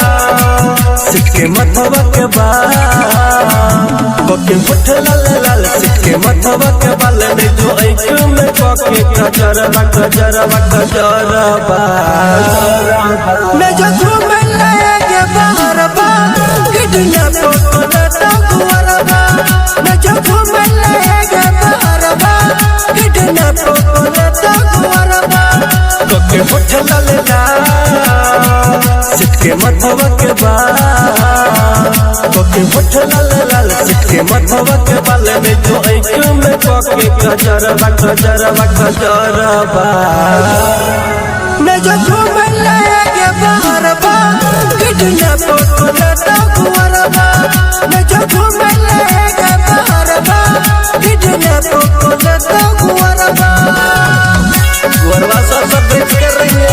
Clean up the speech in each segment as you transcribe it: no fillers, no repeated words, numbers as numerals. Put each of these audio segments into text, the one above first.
सिटके मथवा के बाल कोके होठ लाल लाल सिटके मथवा के बाल ने जो एक में कोके कजरवा कजरवा कजरवा मैं जो घूम लगे बाहर बा किडना फोटो ना गुवरबा मैं जो घूम लगे बाहर बा किडना फोटो ना गुवरबा कोके होठ लाल लाल सिटके मथवा के बाल कोके होठ लाल लाल सिटके मथवा के बाल में जो एक में कोके कजरवा कजरवा कजरवा मैं जो घूम लगे बाहर बा किडना फोटो ना गुवरबा मैं जो घूम लगे बाहर बा किडना फोटो ना गुवरबा गुवरबा सब बेच कर रही है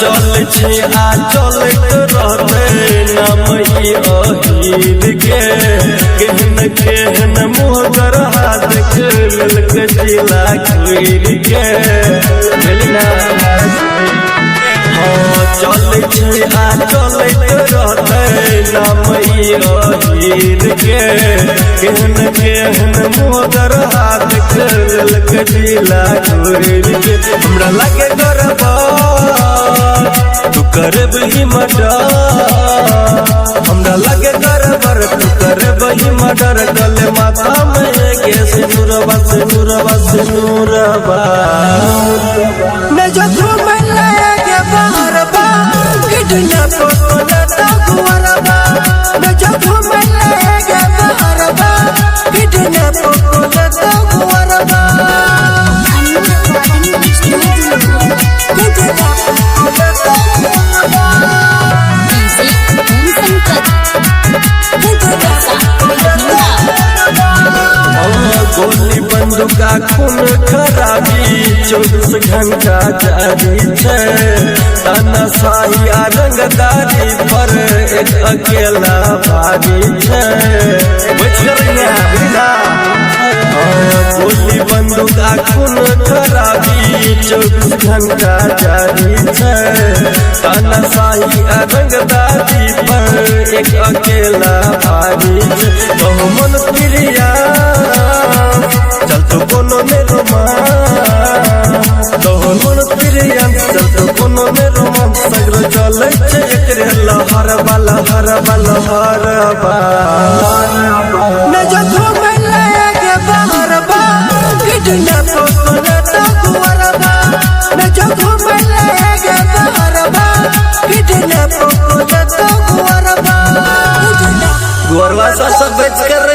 चल छे आ चल रहते नाम ही अहीर के केहन केहन मोहगर हाथ के मिलके जिला खीर के मिलना चल छे आ चल रहते नाम ही अहीर के केहन केहन मोहगर हाथ के मिलके जिला खीर के हमरा लगे गरबा तू करब ही मर्डर हमरा लगे गरबर तू करब ही मर्डर गले माथा में के सिनुरवा सिनुरवा सिनुरवा मैं जो घूम लगे बाहर बा किडना फोटो ना गुवरबा मैं जो घूम लगे बाहर बा किडना फोटो ना गुवरबा गोली बंदूका खून खराबी 24 घंटा जारी है ताना शाही आ रंगदारी पर एक अकेला भारी है गोली बंदूका खून खराबी 24 घंटा जारी है ताना शाही आ रंगदारी पर एक अकेला भारी है मन प्रिया चल तो कोनो में रोमांस तोहर मन प्रिया चल तो कोनो में रोमांस सगरो चले छे एकरे लहर वाला हर वाला हर बा मैं जो घूम लगे बाहर बा किडना फोटो ना गुवरबा मैं जो घूम लगे बाहर बा किडना फोटो ना गुवरबा गुवरबा सब बेच कर